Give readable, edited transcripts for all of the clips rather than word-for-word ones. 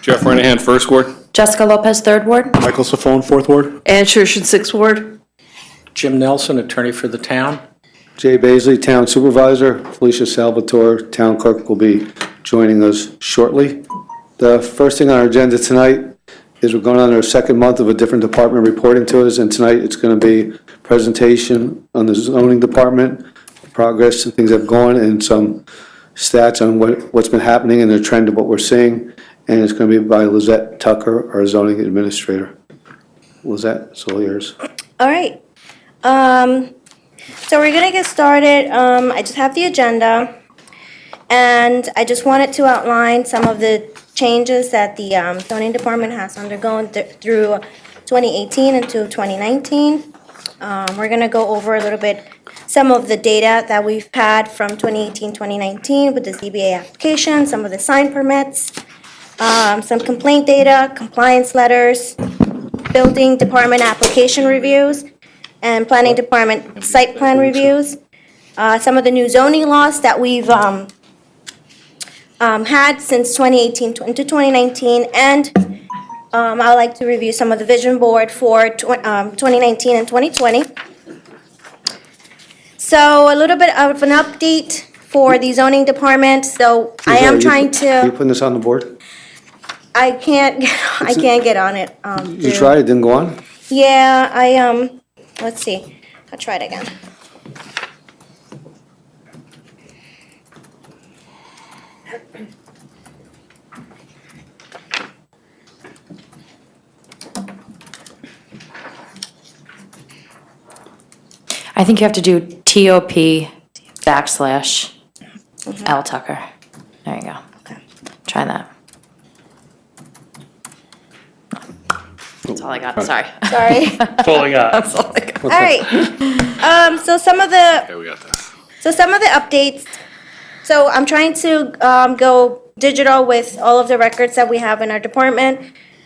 Jeff Renahan, First Ward. Jessica Lopez, 3rd Ward. Michael Safone, 4th Ward. Ann Schurshin, 6th Ward. Jim Nelson, attorney for the town. Jay Baisley, Town Supervisor. Felicia Salvatore, Town Clerk, will be joining us shortly. The first thing on our agenda tonight is we're going on our 2nd month of a different department reporting to us, and tonight it's going to be presentation on the zoning department, progress and things that have gone, and some stats on what's been happening and the trend of what we're seeing. And it's going to be by Lizette Tucker, our zoning administrator. Lizette, it's all yours. All right. So we're going to get started. I just have the agenda, and I just wanted to outline some of the changes that the zoning department has undergone through 2018 into 2019. We're going to go over a little bit some of the data that we've had from 2018-2019 with the ZBA application, some of the sign permits, some complaint data, compliance letters, building department application reviews, and planning department site plan reviews. Some of the new zoning laws that we've had since 2018 into 2019, and I'd like to review some of the vision board for 2019 and 2020. So a little bit of an update for the zoning department. So I am trying to. Are you putting this on the board? I can't get on it. You tried, it didn't go on? Yeah, let's see. I'll try it again. I think you have to do TOP /L Tucker. There you go. Okay. Try that. That's all I got. Sorry. Sorry. That's all I got. That's all I got. All right. So some of the Okay, we got that. updates. So I'm trying to go digital with all of the records that we have in our department.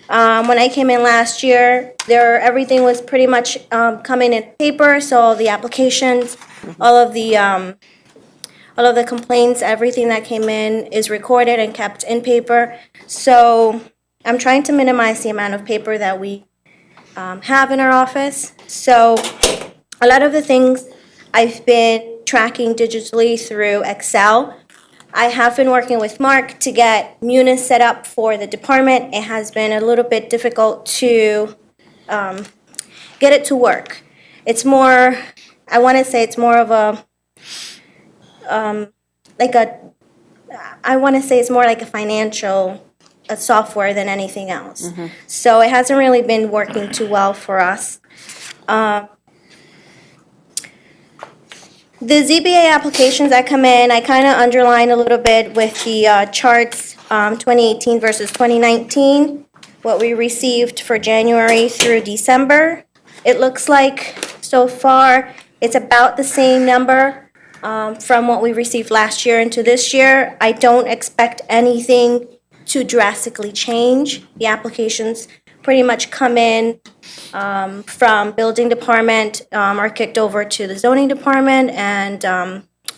When I came in last year, everything was pretty much coming in paper. So all the applications, all of the complaints, everything that came in is recorded and kept in paper. So I'm trying to minimize the amount of paper that we have in our office. So a lot of the things I've been tracking digitally through Excel. I have been working with Mark to get Munis set up for the department. It has been a little bit difficult to get it to work. It's more, I want to say it's more of a, I want to say it's more like a financial software than anything else. Mm-hmm. So it hasn't really been working too well for us. The ZBA applications that come in, I kind of underline a little bit with the charts, 2018 versus 2019, what we received for January through December. It looks like so far it's about the same number from what we received last year into this year. I don't expect anything to drastically change. The applications pretty much come in from building department, are kicked over to the zoning department, and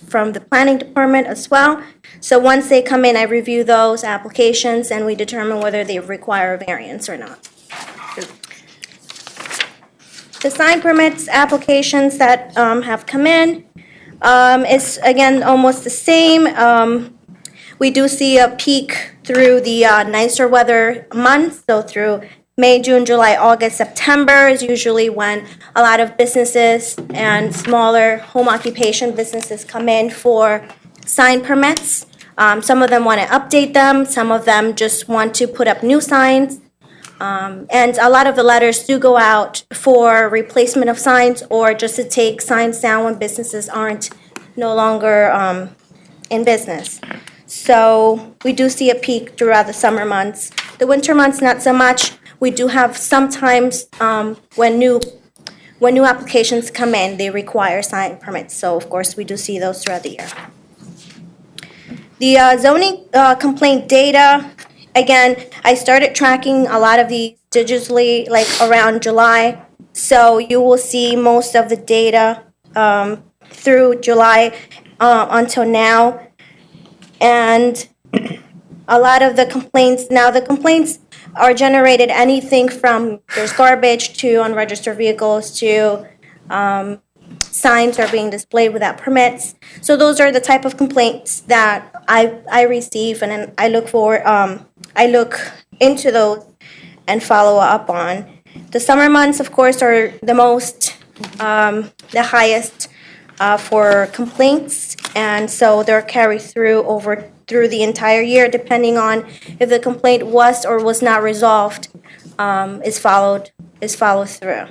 from the planning department as well. So once they come in, I review those applications and we determine whether they require a variance or not. The sign permits applications that have come in is again almost the same. We do see a peak through the nicer weather months, so through May, June, July, August, September is usually when a lot of businesses and smaller home occupation businesses come in for sign permits. Some of them want to update them. Some of them just want to put up new signs. And a lot of the letters do go out for replacement of signs or just to take signs down when businesses aren't no longer in business. So we do see a peak throughout the summer months. The winter months, not so much. We do have sometimes when new applications come in, they require sign permits. So of course we do see those throughout the year. The zoning complaint data, again, I started tracking a lot of these digitally like around July. So you will see most of the data through July until now. And a lot of the complaints, now the complaints are generated anything from there's garbage to unregistered vehicles to signs are being displayed without permits. So those are the type of complaints that I receive, and then I look into those and follow up on. The summer months, of course, are the most, the highest for complaints, and so they're carried through the entire year, depending on if the complaint was or was not resolved, is followed through.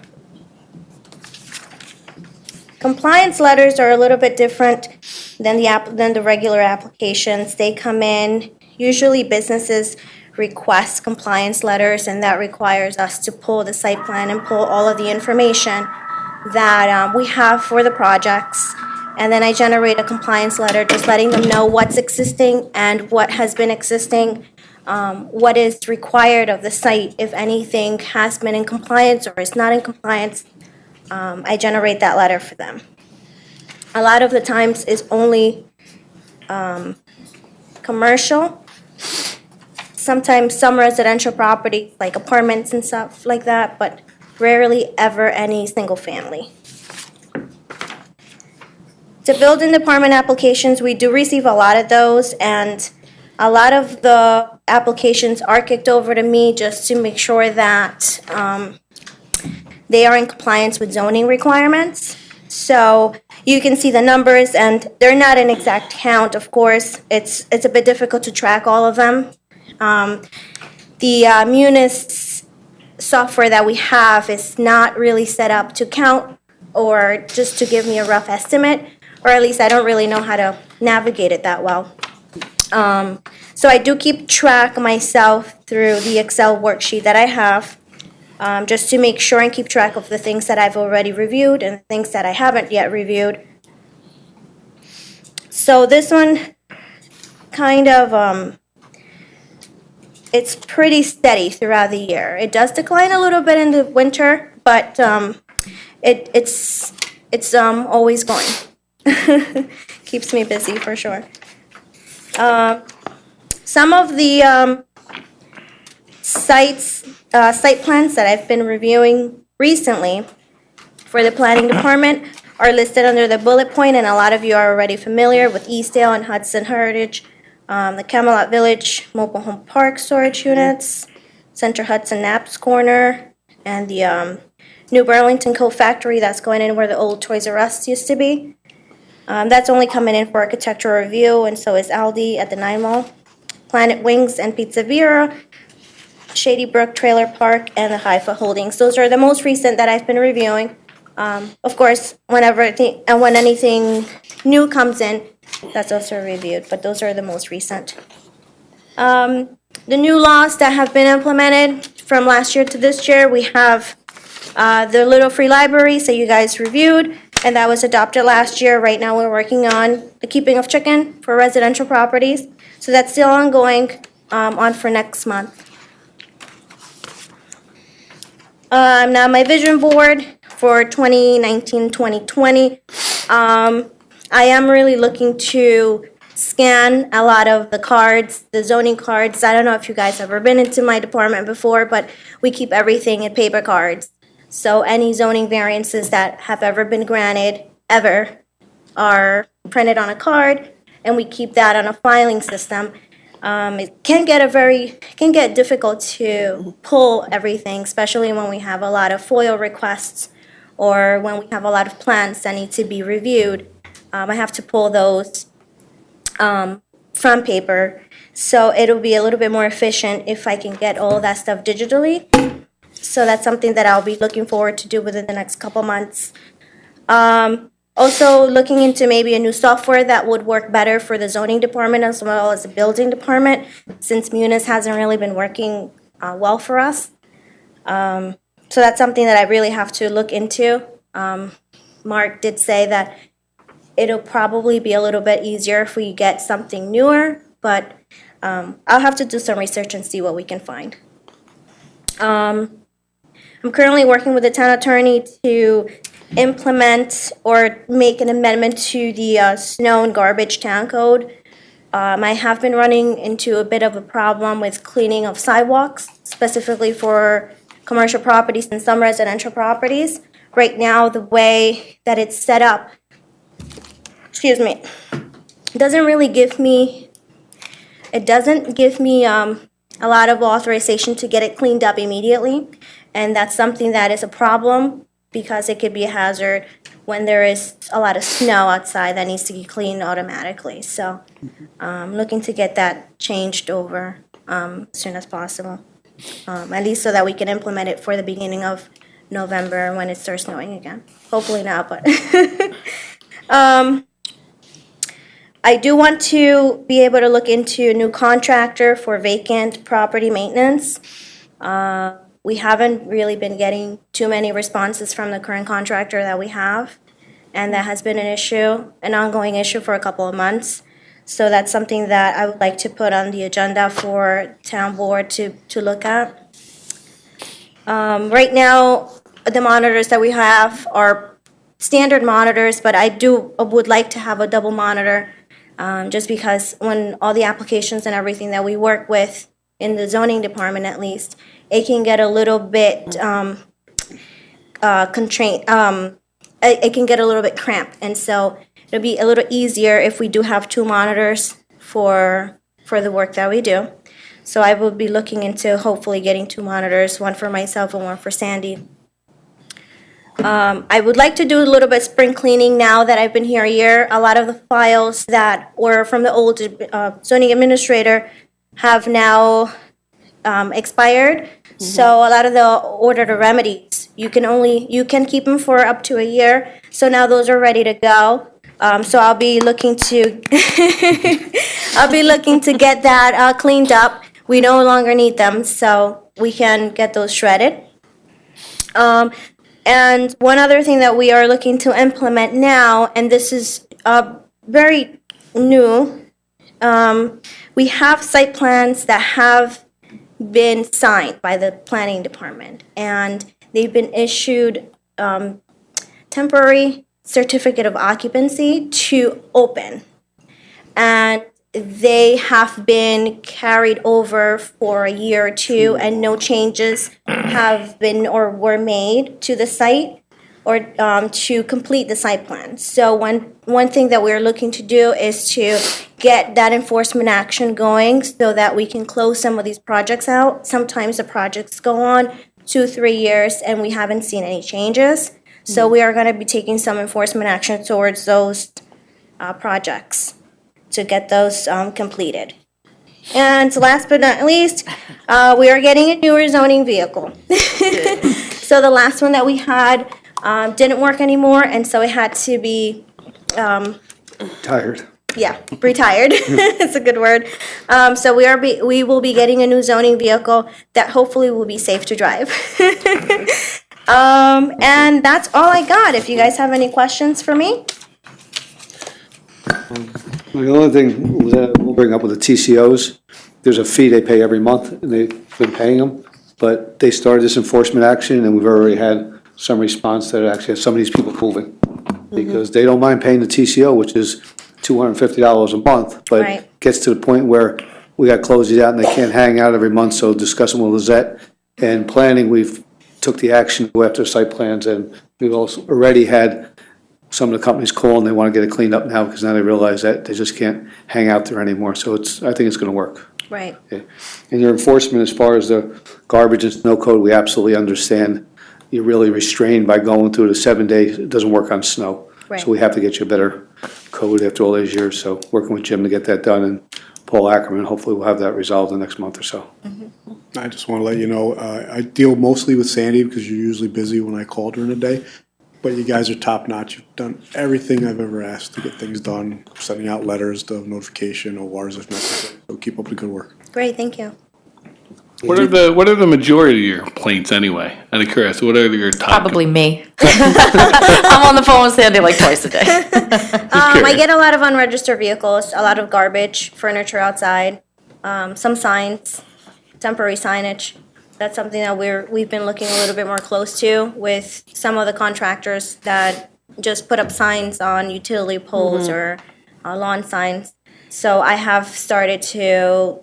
Compliance letters are a little bit different than the regular applications. They come in, usually businesses request compliance letters, and that requires us to pull the site plan and pull all of the information that we have for the projects. And then I generate a compliance letter just letting them know what's existing and what has been existing, what is required of the site, if anything has been in compliance or is not in compliance. I generate that letter for them. A lot of the times it's only commercial. Sometimes some residential property, like apartments and stuff like that, but rarely ever any single family. To building department applications, we do receive a lot of those, and a lot of the applications are kicked over to me just to make sure that they are in compliance with zoning requirements. So you can see the numbers, and they're not an exact count, of course. It's a bit difficult to track all of them. The Munis software that we have is not really set up to count or just to give me a rough estimate, or at least I don't really know how to navigate it that well. So I do keep track myself through the Excel worksheet that I have, just to make sure and keep track of the things that I've already reviewed and the things that I haven't yet reviewed. So this one kind of, it's pretty steady throughout the year. It does decline a little bit in the winter, but it's always going. Keeps me busy for sure. Some of the site plans that I've been reviewing recently for the planning department are listed under the bullet point, and a lot of you are already familiar with Eastdale and Hudson Heritage, the Camelot Village mobile home park storage units, Center Hudson Naps Corner, and the New Burlington Coat Factory that's going in where the old Toys R Us used to be. That's only coming in for architectural review, and so is Aldi at the 9 Mall, Planet Wings and Pizza Vera, Shady Brook Trailer Park, and the Haifa Holdings. Those are the most recent that I've been reviewing. Of course, when anything new comes in, that's also reviewed, but those are the most recent. The new laws that have been implemented from last year to this year, we have the Little Free Library, so you guys reviewed, and that was adopted last year. Right now we're working on the keeping of chicken for residential properties, so that's still ongoing, on for next month. Now my vision board for 2019-2020, I am really looking to scan a lot of the cards, the zoning cards. I don't know if you guys have ever been into my department before, but we keep everything in paper cards. So any zoning variances that have ever been granted, ever, are printed on a card, and we keep that on a filing system. It can get difficult to pull everything, especially when we have a lot of FOIL requests or when we have a lot of plans that need to be reviewed. I have to pull those from paper, so it'll be a little bit more efficient if I can get all that stuff digitally. So that's something that I'll be looking forward to do within the next couple months. Also looking into maybe a new software that would work better for the zoning department as well as the building department, since Munis hasn't really been working well for us. So that's something that I really have to look into. Mark did say that it'll probably be a little bit easier if we get something newer, but I'll have to do some research and see what we can find. I'm currently working with the town attorney to implement or make an amendment to the snow and garbage town code. I have been running into a bit of a problem with cleaning of sidewalks, specifically for commercial properties and some residential properties. Right now, the way that it's set up, doesn't really give me, it doesn't give me a lot of authorization to get it cleaned up immediately. And that's something that is a problem because it could be a hazard when there is a lot of snow outside that needs to be cleaned automatically. So I'm looking to get that changed over as soon as possible, at least so that we can implement it for the beginning of November when it starts snowing again. Hopefully not, but I do want to be able to look into a new contractor for vacant property maintenance. We haven't really been getting too many responses from the current contractor that we have, and that has been an ongoing issue for a couple of months. So that's something that I would like to put on the agenda for town board to look at. Right now, the monitors that we have are standard monitors, but I would like to have a double monitor, just because when all the applications and everything that we work with in the zoning department at least, it can get a little bit constrained. It can get a little bit cramped, and so it'll be a little easier if we do have two monitors for the work that we do. So I will be looking into hopefully getting two monitors, one for myself and one for Sandy. I would like to do a little bit of spring cleaning now that I've been here a year. A lot of the files that were from the old zoning administrator have now expired. So a lot of the order to remedies, you can keep them for up to a year. So now those are ready to go. So I'll be looking to get that cleaned up. We no longer need them, so we can get those shredded. And one other thing that we are looking to implement now, and this is very new, we have site plans that have been signed by the planning department, and they've been issued temporary certificate of occupancy to open. And they have been carried over for a year or two, and no changes have been or were made to the site or to complete the site plan. So one thing that we're looking to do is to get that enforcement action going so that we can close some of these projects out. Sometimes the projects go on 2-3 years and we haven't seen any changes. So we are going to be taking some enforcement action towards those projects to get those completed. And last but not least, we are getting a newer zoning vehicle. So the last one that we had didn't work anymore, and so it had to be Tired. retired. It's a good word. So we will be getting a new zoning vehicle that hopefully will be safe to drive. And that's all I got. If you guys have any questions for me. The only thing that we'll bring up with the TCOs, there's a fee they pay every month, and they've been paying them. But they started this enforcement action, and we've already had some response that actually has some of these people moving. Because they don't mind paying the TCO, which is $250 a month. But Right. it gets to the point where we got to close these out, and they can't hang out every month. So discussing with Lizette and planning, we've took the action to go after site plans, and we've also already had some of the companies call, and they want to get it cleaned up now because now they realize that they just can't hang out there anymore. So I think it's going to work. Right. Okay. And your enforcement, as far as the garbage and snow code, we absolutely understand. You're really restrained by going through the 7 days. It doesn't work on snow. Right. So we have to get you a better code after all these years. So working with Jim to get that done, and Paul Ackerman, hopefully we'll have that resolved in the next month or so. I just want to let you know, I deal mostly with Sandy because you're usually busy when I call during the day. But you guys are top notch. You've done everything I've ever asked to get things done, sending out letters of notification, ORs if necessary. So keep up the good work. Great, thank you. What are the majority of your complaints anyway? Out of curiosity, what are your top? Probably me. I'm on the phone with Sandy like twice a day. I get a lot of unregistered vehicles, a lot of garbage, furniture outside, some signs, temporary signage. That's something that we've been looking a little bit more close to with some of the contractors that just put up signs on utility poles or lawn signs. So I have started to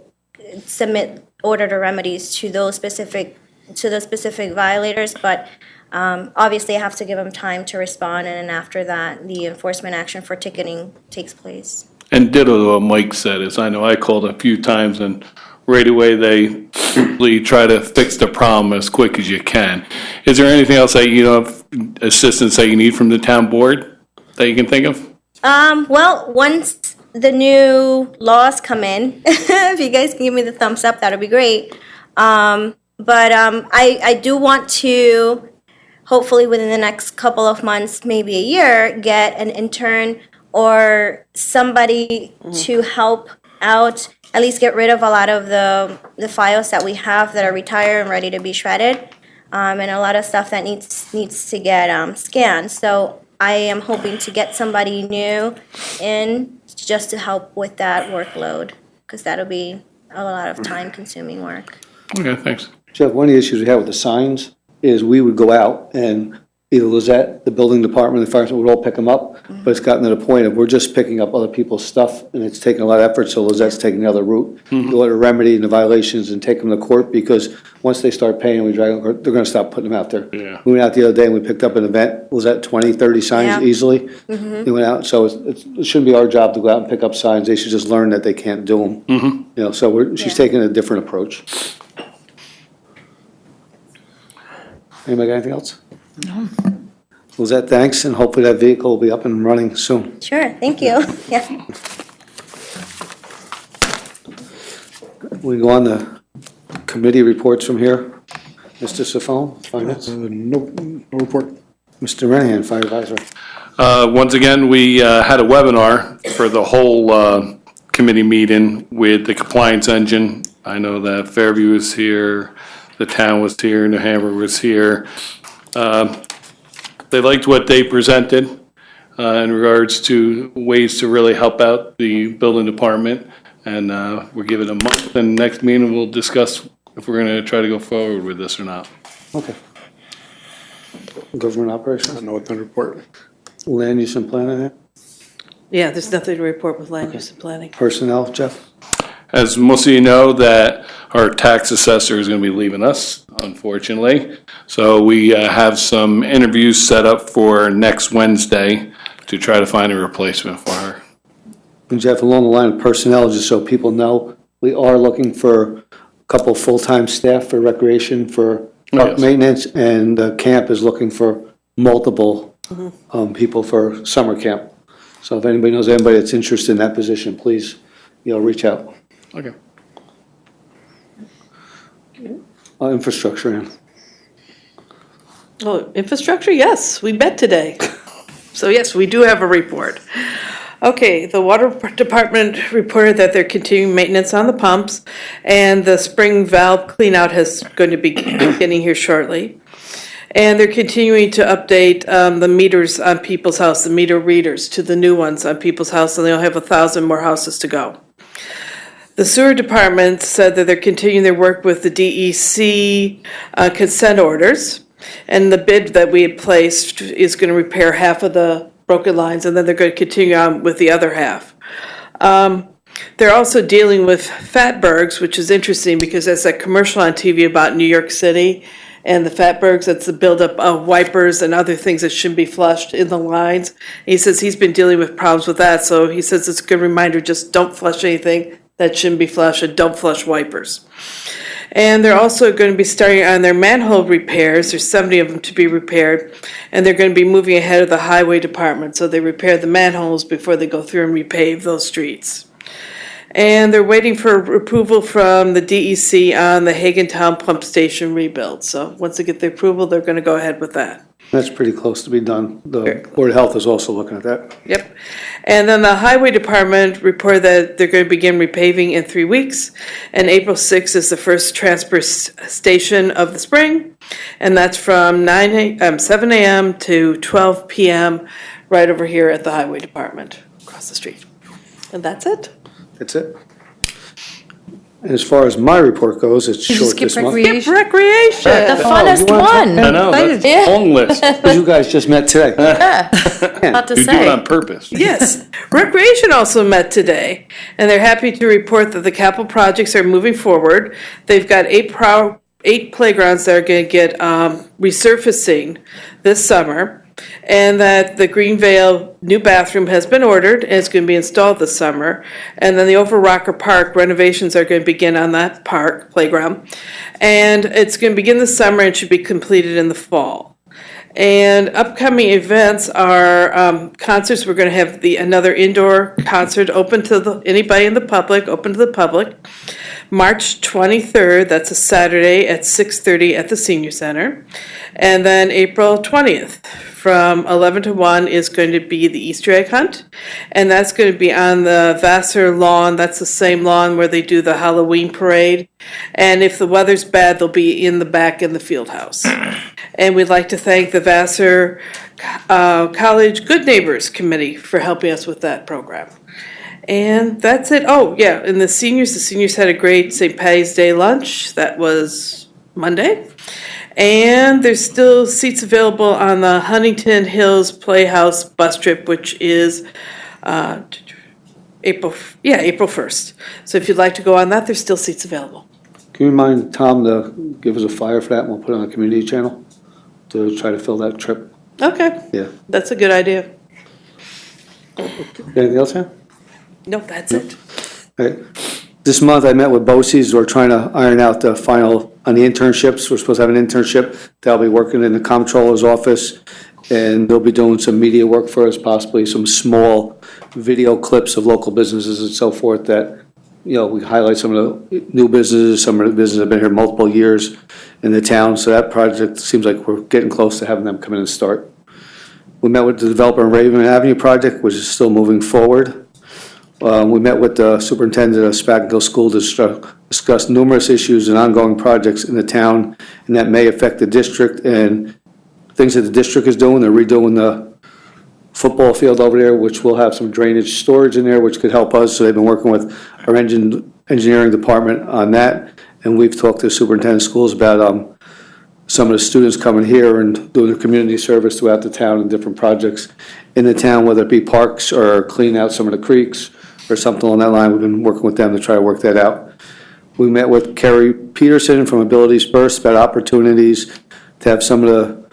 order the remedies to those specific violators, but obviously I have to give them time to respond, and then after that, the enforcement action for ticketing takes place. And ditto to what Mike said, is I know I called a few times and right away they usually try to fix the problem as quick as you can. Is there anything else that assistance that you need from the town board that you can think of? Well, once the new laws come in, if you guys can give me the thumbs up, that'll be great. But I do want to, hopefully within the next couple of months, maybe a year, get an intern or somebody to help out, at least get rid of a lot of the files that we have that are retired and ready to be shredded, and a lot of stuff that needs to get scanned. So I am hoping to get somebody new in just to help with that workload, because that'll be a lot of time-consuming work. Okay, thanks. Jeff, one of the issues we have with the signs is we would go out and either Lizette, the building department, the fire department would all pick them up, but it's gotten to the point of we're just picking up other people's stuff, and it's taking a lot of effort, so Lizette's taking the other route. Go to remedy the violations and take them to court, because once they start paying, we drag them, they're gonna stop putting them out there. Yeah. We went out the other day and we picked up an event, was that 20, 30 signs Yeah. easily? We went out, so it shouldn't be our job to go out and pick up signs, they should just learn that they can't do them. You know, so she's Yeah. taking a different approach. Anybody got anything else? No. Lizette, thanks, and hopefully that vehicle will be up and running soon. Sure, thank you. Yeah. We go on to committee reports from here. Mr. Safone, Finance. No report. Mr. Renahan, Fire Advisor. Once again, we had a webinar for the whole committee meeting with the compliance engine. I know that Fairview was here, the town was here, New Hampshire was here. They liked what they presented in regards to ways to really help out the building department. And we're giving a month, and next meeting we'll discuss if we're going to try to go forward with this or not. Okay. Government I operations, know it's not a report. land use and planning, Yeah, there's nothing to report with land use and planning. personnel, Jeff? As most of you know, that our tax assessor is going to be leaving us, unfortunately. So we have some interviews set up for next Wednesday to try to find a replacement for her. And Jeff, along the line of personnel, just so people know, we are looking for a couple full-time staff for recreation, for park Yes. maintenance, and the camp is looking for multiple people for summer camp. So if anybody knows anybody that's interested in that position, please, reach out. Okay. Infrastructure, Ann. Oh, infrastructure, yes, we met today. So yes, we do have a report. Okay, the water department reported that they're continuing maintenance on the pumps, and the spring valve cleanout is going to be beginning here shortly. And they're continuing to update the meters on people's house, the meter readers to the new ones on people's house, and they'll have 1,000 more houses to go. The sewer department said that they're continuing their work with the DEC consent orders, and the bid that we had placed is going to repair half of the broken lines, and then they're going to continue on with the other half. They're also dealing with fatbergs, which is interesting because there's a commercial on TV about New York City, and the fatbergs, that's the buildup of wipers and other things that shouldn't be flushed in the lines. He says he's been dealing with problems with that, so he says it's a good reminder, just don't flush anything that shouldn't be flushed, and don't flush wipers. And they're also going to be starting on their manhole repairs. There's 70 of them to be repaired, and they're going to be moving ahead of the highway department, so they repair the manholes before they go through and repave those streets. And they're waiting for approval from the DEC on the Hagentown pump station rebuild. So once they get the approval, they're going to go ahead with that. That's pretty close to be done. The Very Board of Health is also looking at that. Yep. And then the highway department reported that they're going to begin repaving in 3 weeks. And April 6th is the first transfer station of the spring. And that's from 7 a.m. to 12 p.m. right over here at the highway department, across the street. And that's it. That's it. And as far as my report goes, it's You short skip this month. recreation. Recreation. The funnest you want one. I know, that's Yeah. a long list. Because you guys just met today. About to You do it on say. purpose. Yes, Recreation also met today, and they're happy to report that the capital projects are moving forward. They've got eight playgrounds that are going to get resurfacing this summer, and that the Greenvale new bathroom has been ordered and it's going to be installed this summer. And then the Over Rocker Park renovations are going to begin on that park playground, and it's going to begin this summer and should be completed in the fall. And upcoming events are concerts. We're going to have another indoor concert open to anybody in the public, open to the public. March 23rd, that's a Saturday at 6:30 at the Senior Center. And then April 20th from 11 to 1 is going to be the Easter egg hunt. And that's going to be on the Vassar lawn. That's the same lawn where they do the Halloween parade. And if the weather's bad, they'll be in the back in the field house. And we'd like to thank the Vassar College Good Neighbors Committee for helping us with that program. And that's it. Oh, yeah, and the seniors had a great St. Patty's Day lunch. That was Monday. And there's still seats available on the Huntington Hills Playhouse bus trip, which is April 1st. So if you'd like to go on that, there's still seats available. Can you remind Tom to give us a flyer for that, and we'll put it on the community channel to try to fill that trip? Okay, Yeah. that's a good idea. Anything else, Sam? No, that's it. Right. This month I met with BOCES. We're trying to iron out the final on the internships. We're supposed to have an internship that'll be working in the comptroller's office, and they'll be doing some media work for us, possibly some small video clips of local businesses and so forth that, you know, we highlight some of the new businesses, some of the businesses have been here multiple years in the town. So that project seems like we're getting close to having them come in and start. We met with the developer in Raven Avenue project, which is still moving forward. We met with the superintendent of Spackville School to discuss numerous issues and ongoing projects in the town, and that may affect the district and things that the district is doing. They're redoing the football field over there, which will have some drainage storage in there, which could help us. So they've been working with our engineering department on that, and we've talked to the superintendent of schools about some of the students coming here and doing their community service throughout the town and different projects in the town, whether it be parks or cleaning out some of the creeks or something along that line. We've been working with them to try to work that out. We met with Kerry Peterson from Abilities Burst about opportunities to have some of the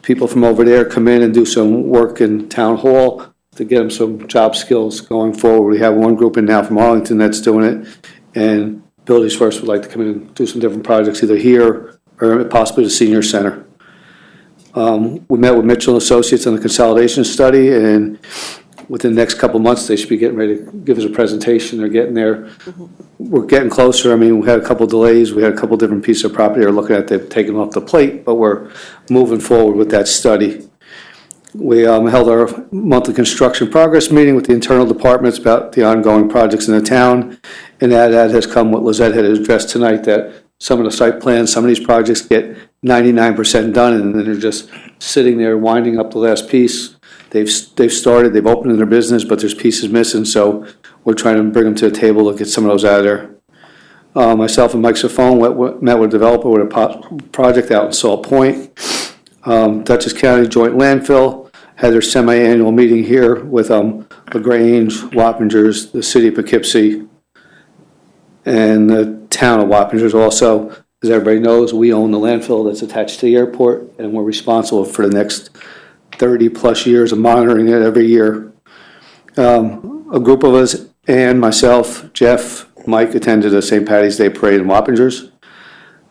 people from over there come in and do some work in town hall to get them some job skills going forward. We have one group in now from Arlington that's doing it, and Abilities First would like to come in and do some different projects either here or possibly the senior center. We met with Mitchell Associates on the consolidation study, and within the next couple of months, they should be getting ready to give us a presentation. They're getting there. We're getting closer. I mean, we had a couple of delays. We had a couple of different pieces of property we're looking at. They've taken off the plate, but we're moving forward with that study. We held our monthly construction progress meeting with the internal departments about the ongoing projects in the town. And that has come what Lizette had addressed tonight, that some of the site plans, some of these projects get 99% done, and then they're just sitting there winding up the last piece. They've started, they've opened their business, but there's pieces missing, so we're trying to bring them to the table to get some of those out of there. Myself and Mike Saffone met with a developer with a project out in Salt Point. Dutchess County Joint Landfill had their semi-annual meeting here with LaGrange, Wappingers, the city of Poughkeepsie, and the town of Wappingers also. As everybody knows, we own the landfill that's attached to the airport, and we're responsible for the next 30-plus years of monitoring it every year. A group of us, Ann, myself, Jeff, Mike, attended a St. Patty's Day parade in Wappingers.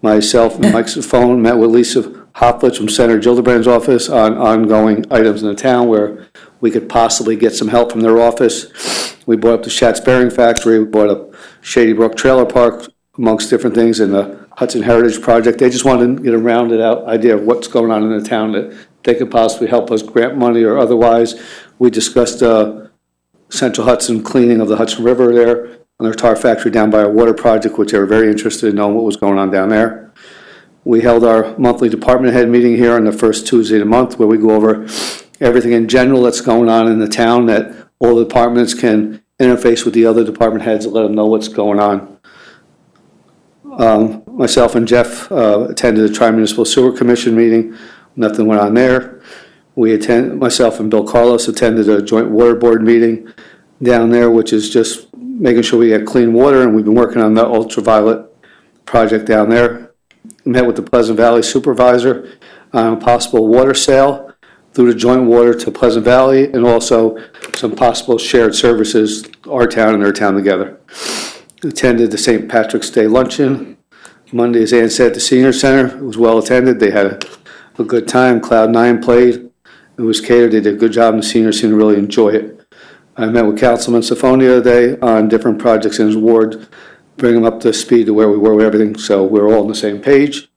Myself and Mike's phone met with Lisa Hoplich from Senator Gillibrand's office on ongoing items in the town where we could possibly get some help from their office. We brought up the Schatz Bearing Factory, we brought up Shady Brook Trailer Park, amongst different things, in the Hudson Heritage Project. They just wanted to get a rounded out idea of what's going on in the town that they could possibly help us grant money or otherwise. We discussed Central Hudson cleaning of the Hudson River there on their tar factory down by our water project, which they were very interested in knowing what was going on down there. We held our monthly department head meeting here on the first Tuesday of the month where we go over everything in general that's going on in the town, that all the departments can interface with the other department heads and let them know what's going on. Myself and Jeff attended the Tri-Municipal Sewer Commission meeting. Nothing went on there. Myself and Bill Carlos attended a joint water board meeting down there, which is just making sure we get clean water, and we've been working on the ultraviolet project down there. Met with the Pleasant Valley supervisor on a possible water sale through the joint water to Pleasant Valley, and also some possible shared services, our town and their town together. Attended the St. Patrick's Day luncheon Monday, as Ann said, at the Senior Center. It was well attended. They had a good time. Cloud9 played. It was catered. They did a good job, and the seniors seemed to really enjoy it. I met with Councilman Safoni the other day on different projects in his ward, bring him up to speed to where we were with everything, so we're all on the same page.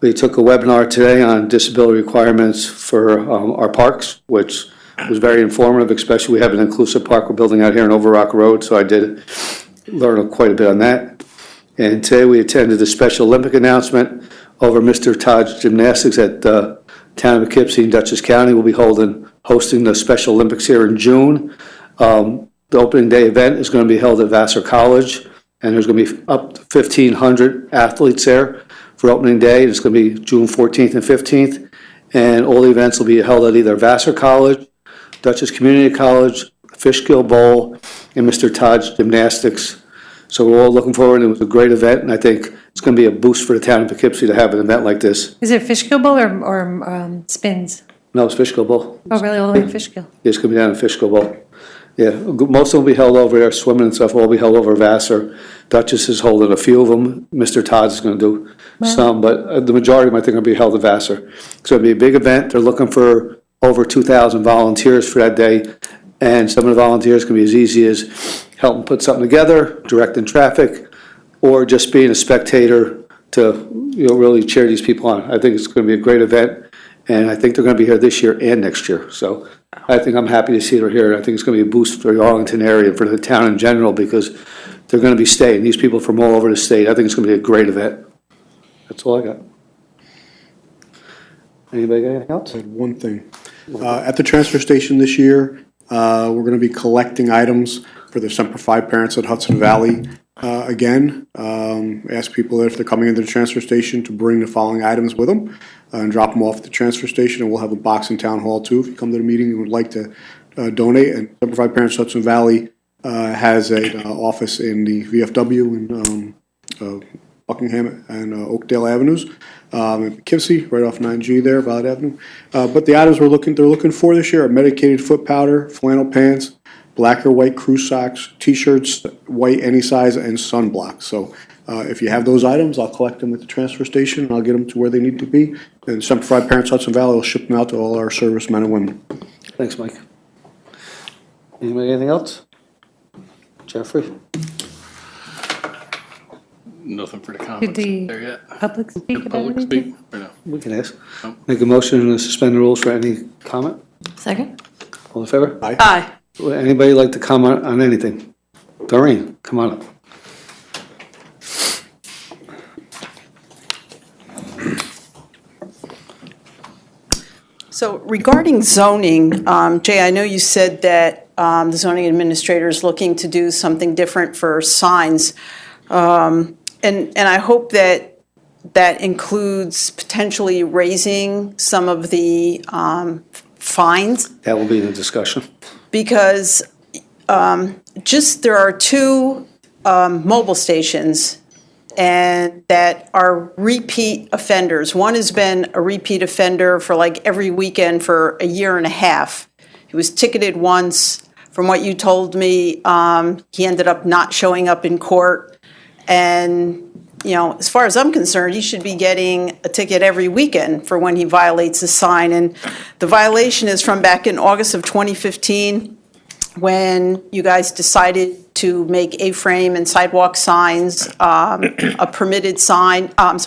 We took a webinar today on disability requirements for our parks, which was very informative, especially we have an inclusive park we're building out here on Overrock Road, so I did learn quite a bit on that. And today we attended the Special Olympic announcement over Mr. Todd's Gymnastics at the town of Poughkeepsie in Dutchess County. We'll be hosting the Special Olympics here in June. The opening day event is going to be held at Vassar College, and there's going to be up to 1,500 athletes there for opening day. It's going to be June 14th and 15th, and all the events will be held at either Vassar College, Dutchess Community College, Fishkill Bowl, and Mr. Todd's Gymnastics. So we're all looking forward. It was a great event, and I think it's going to be a boost for the town of Poughkeepsie to have an event like this. Is it Fishkill Bowl or spins? No, it's Fishkill Bowl. Oh, really? All the way to Fishkill? It's going to be down in Fishkill Bowl. Yeah, most of them will be held over there, swimming and stuff will all be held over Vassar. Dutchess is holding a few of them. Mr. Todd's is going to do some, but the majority of them I think are going to be held at Vassar. It's going to be a big event. They're looking for over 2,000 volunteers for that day, and some of the volunteers can be as easy as helping put something together, directing traffic, or just being a spectator to really cheer these people on. I think it's going to be a great event, and I think they're going to be here this year and next year. So I think I'm happy to see they're here. I think it's going to be a boost for the Arlington area and for the town in general, because they're going to be staying. These people from all over the state. I think it's going to be a great event. That's all I got. Anybody got anything else? I had one thing. At the transfer station this year, we're going to be collecting items for the Semper Fi parents at Hudson Valley. Again, ask people if they're coming into the transfer station to bring the following items with them and drop them off at the transfer station, and we'll have a box in Town Hall too if you come to the meeting and would like to donate. And Semper Fi Parents Hudson Valley has an office in the VFW in Buckingham and Oakdale Avenues, in Poughkeepsie, right off 9G there, Valley Avenue. But the items they're looking for this year are medicated foot powder, flannel pants, black or white crew socks, T-shirts, white any size, and sunblock. So if you have those items, I'll collect them at the transfer station, and I'll get them to where they need to be. And Semper Fi Parents Hudson Valley will ship them out to all our servicemen and women. Thanks, Mike. Anybody, anything else? Jeffrey? Nothing for the Did comments the there yet. public speak about Public anything? speak, or no? We can ask. No. Make a motion to suspend the rules for any comment? Second? All in favor? Aye. Would anybody like to comment on anything? Doreen, come on up. So regarding zoning, Jay, I know you said that the zoning administrator is looking to do something different for signs. And I hope that that includes potentially raising some of the fines. That will be the discussion. Because there are two mobile stations and that are repeat offenders. One has been a repeat offender for like every weekend for a year and a half. He was ticketed once. From what you told me, he ended up not showing up in court. And, as far as I'm concerned, he should be getting a ticket every weekend for when he violates a sign. And the violation is from back in August of 2015, when you guys decided to make A-frame and sidewalk signs a permitted sign, an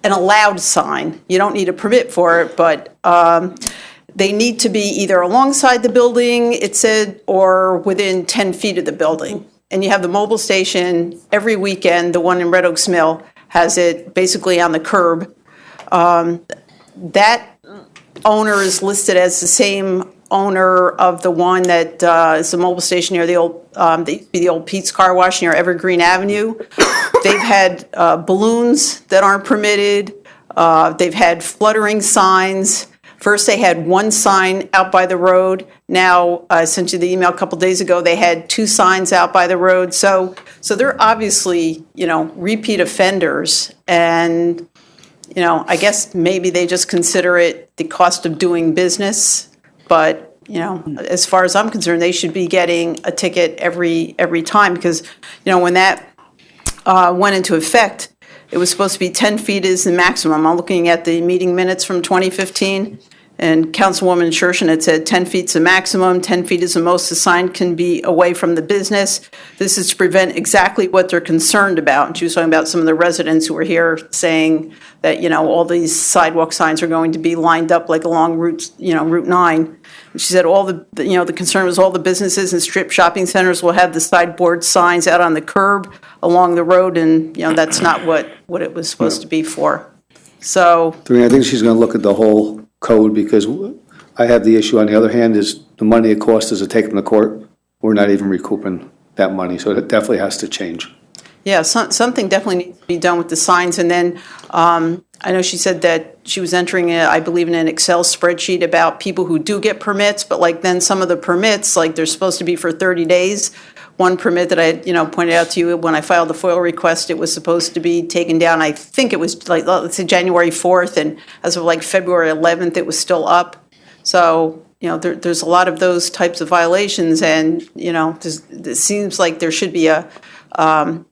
allowed sign. You don't need a permit for it, but they need to be either alongside the building, it said, or within 10 feet of the building. And you have the mobile station every weekend, the one in Red Oaks Mill has it basically on the curb. That owner is listed as the same owner of the one that is the mobile station near the old, that used to be the old Pete's Car Wash near Evergreen Avenue. They've had balloons that aren't permitted. They've had fluttering signs. First, they had one sign out by the road. Now, I sent you the email a couple days ago, they had 2 signs out by the road. So they're obviously, repeat offenders. And, I guess maybe they just consider it the cost of doing business. But, as far as I'm concerned, they should be getting a ticket every time because, when that went into effect, it was supposed to be 10 feet is the maximum. I'm looking at the meeting minutes from 2015, and Councilwoman Schurshin had said 10 feet's the maximum, 10 feet is the most the sign can be away from the business. This is to prevent exactly what they're concerned about. And she was talking about some of the residents who were here saying that, all these sidewalk signs are going to be lined up like along Route 9. And she said all the concern was all the businesses and strip shopping centers will have the sideboard signs out on the curb along the road, and, that's not what it was supposed to be for. So, I think she's going to look at the whole code because I have the issue on the other hand is the money it costs us to take them to court. We're not even recouping that money, so it definitely has to change. yeah, something definitely needs to be done with the signs. And then I know she said that she was entering, I believe, in an Excel spreadsheet about people who do get permits, but then some of the permits, they're supposed to be for 30 days. One permit that I had, pointed out to you when I filed the FOIL request, it was supposed to be taken down. I think it was let's say January 4th, and as of February 11th, it was still up. So, there's a lot of those types of violations, and, it seems like there should be a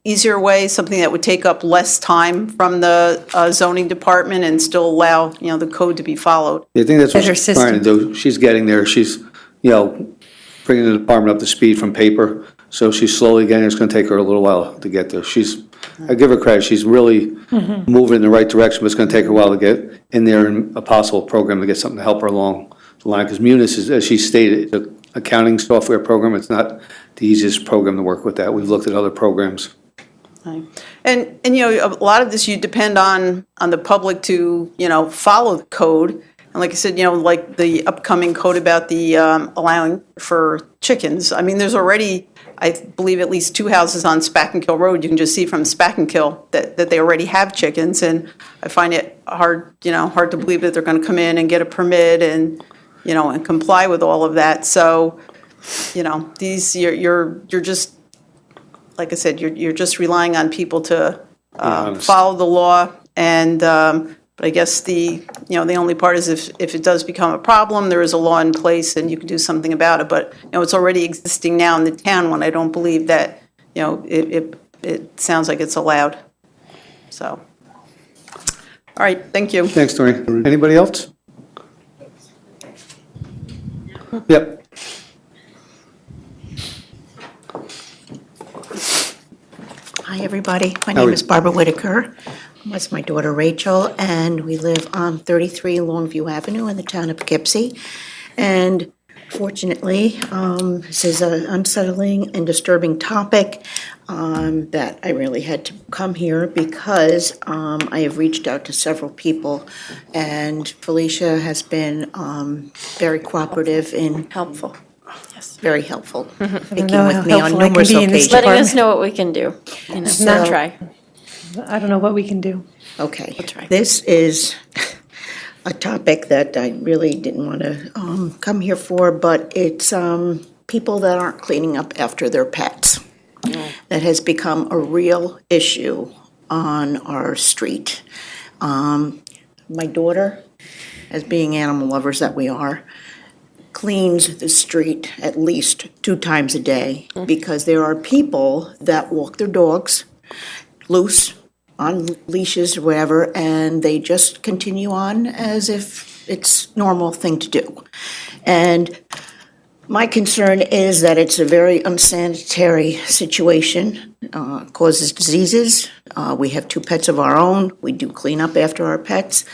easier way, something that would take up less time from the zoning department and still allow, the code to be followed. I think that's what Better she's trying to do. She's getting there. She's, bringing the department up to speed from paper. So she's slowly getting, it's going to take her a little while to get there. I give her credit, she's really moving in the right direction, but it's going to take her a while to get in there in a possible program to get something to help her along the line. Because Munis is, as she stated, it's an accounting software program. It's not the easiest program to work with that. We've looked at other programs. Right. And a lot of this you depend on the public to, follow the code. And like I said, like the upcoming code about the allowing for chickens. I mean, there's already, I believe, at least 2 houses on Spackenkill Road. You can just see from Spackenkill that they already have chickens. And I find it hard to believe that they're going to come in and get a permit and, and comply with all of that. So, these, you're just, like I said, you're just relying on people to follow the law. And, but I guess the only part is if it does become a problem, there is a law in place and you can do something about it. But, it's already existing now in the town when I don't believe that, it sounds like it's allowed. So, all right, thank you. Thanks, Tori. Anybody else? Yep. Hi, everybody. My name is Barbara Whitaker. That's my daughter Rachel, and we live on 33 Longview Avenue in the town of Poughkeepsie. And fortunately, this is an unsettling and disturbing topic that I really had to come here because I have reached out to several people, and Felicia has been very cooperative and Helpful. very helpful, I speaking know how with me on helpful I can numerous be in this occasions. Letting us department. know what we can do. Not So- try. I don't know what we can do. Okay, try. this is a topic that I really didn't want to come here for, but it's people that aren't cleaning up after their pets. That has become a real issue on our street. My daughter, as being animal lovers that we are, cleans the street at least 2 times a day because there are people that walk their dogs loose on leashes or whatever, and they just continue on as if it's normal thing to do. And my concern is that it's a very unsanitary situation, causes diseases. We have 2 pets of our own. We do clean up after our pets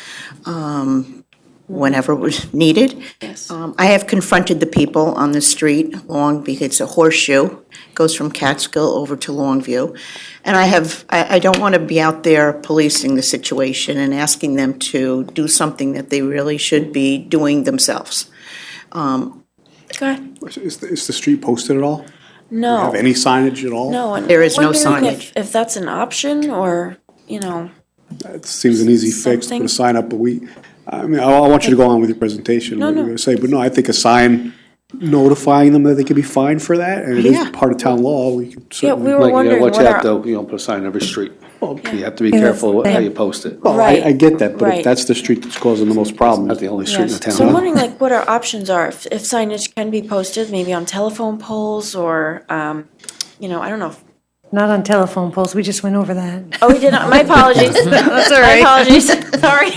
whenever it was needed. Yes. I have confronted the people on the street because it's a horseshoe, goes from Catskill over to Longview. And I don't want to be out there policing the situation and asking them to do something that they really should be doing themselves. Go ahead. Is the street posted at all? No. Have any signage at all? No, and There is no wondering signage. If that's an option, or, you know, It seems an easy fix, put Something. a sign up, but I mean, I want you to go on with your presentation, what you're gonna say, but no, I think a sign notifying them that they could be fined for that, and it is Yeah. part of town law, we could yeah, certainly. we were Like, you gotta wondering watch what out, our, though, you don't put a sign on every street. You have to be Yeah, careful that's- how you post it. Well, Right. I get that, but Right. if that's the street that's causing the most problems. Not the only street in the yes. town. So I'm wondering like what our options are, if signage can be posted, maybe on telephone poles or, you know, I don't know. Not on telephone poles, we just went over that. Oh, we did not, my apologies. That's all right. My apologies, sorry.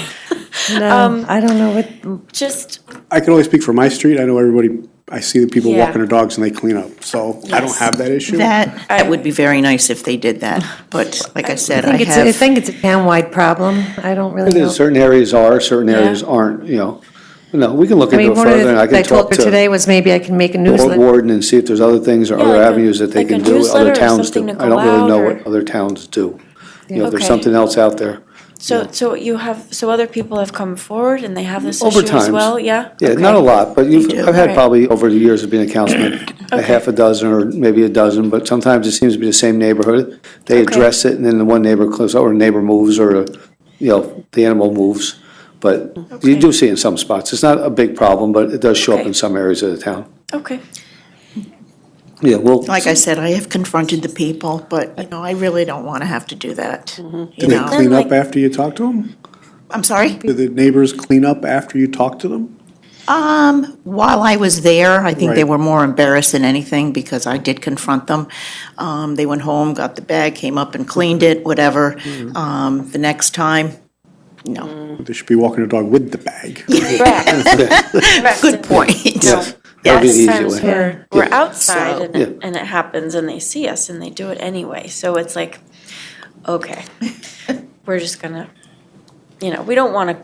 No, I don't know what, Just, I can only speak for my street, I know everybody, I see the people Yeah. walking their dogs and they clean up, so I don't Yes. have that issue. That would be very nice if they did that, but like I said, I I have. think it's a townwide problem. I don't really know. Certain areas are, certain areas aren't, you know. No, we can look I mean, into it one of further, and I the, I can told talk her to today was maybe I can make a the newsletter. warden and see if there's other things or Yeah, other like a- avenues that they like a can do, newsletter other or towns do. something to I don't go really know out, what or- other towns do. You know, if there's Okay. something else out there. so you have, so other people have come forward and they have this Over issue as times. well, yeah? Yeah, Okay. not a lot, but I've had Right. probably over the years of being a councilman, a half a dozen or maybe a dozen, but sometimes it seems to be the same neighborhood. They Okay. address it and then the one neighbor closes, or a neighbor moves, or, you know, the animal moves. But you Okay. do see it in some spots. It's not a big problem, but it does show up Okay. in some areas of the town. Okay, Yeah, well, Like I said, I have confronted the people, but, you know, I really don't want to have to do that. You Do they know, clean up like- after you talk to them? I'm sorry? Do the neighbors clean up after you talk to them? While I was there, I think they Right. were more embarrassed than anything because I did confront them. They went home, got the bag, came up and cleaned it, whatever. The next time, no. They should be walking their dog with the bag. correct. Good point. yes, that'd be the easy Sometimes way. we're outside So- and Yeah. and it happens and they see us and they do it anyway, so it's like, okay, we're just gonna, you know, we don't wanna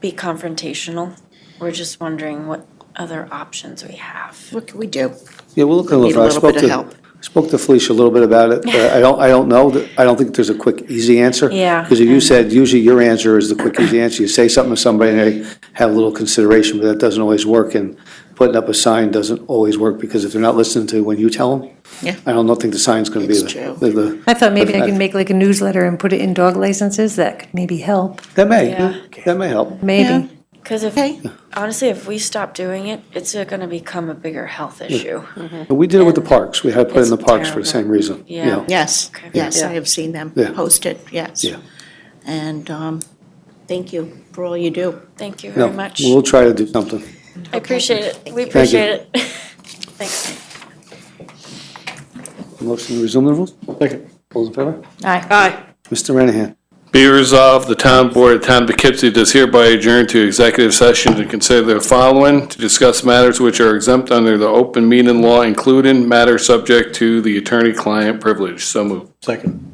be confrontational. We're just wondering what other options we have. What can we do? Yeah, we'll look a Need a little. I little bit spoke of help. spoke to Felicia a little bit about it, but I don't know, I don't think there's a quick, easy answer. Yeah. Because you said, usually your answer is the quick, easy answer. You say something to somebody and they have a little consideration, but that doesn't always work. And putting up a sign doesn't always work because if they're not listening to when you tell them, Yeah. I don't think the sign's gonna be It's the. true. the- I thought maybe I can make like a newsletter and put it in dog licenses. That could maybe help, That may, Yeah. that may help. maybe. Yeah. Cause if, Okay. honestly, if we stop doing it, it's gonna become a bigger health issue. But we did it with the parks. We had to put it in the It's parks for the terrible. same reason. you Yeah. know. Yes, Okay. yes, Yeah. I have seen them Yeah. posted, yes. Yeah. And thank you for all you do. Thank you No, very much. we'll try to do something. I appreciate it. We you. appreciate it. Thanks. Motion to resume the rules? Second. All in favor? Aye. Aye. Mr. Renahan. Be resolved, the town board of the town of Poughkeepsie does hereby adjourn to executive session to consider the following: to discuss matters which are exempt under the open meeting law, including matters subject to the attorney-client privilege. So moved. Second.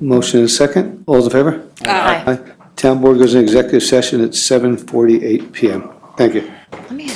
Motion is second. All those in favor? Aye. Town board goes in executive session at 7:48 PM. Thank you. Let me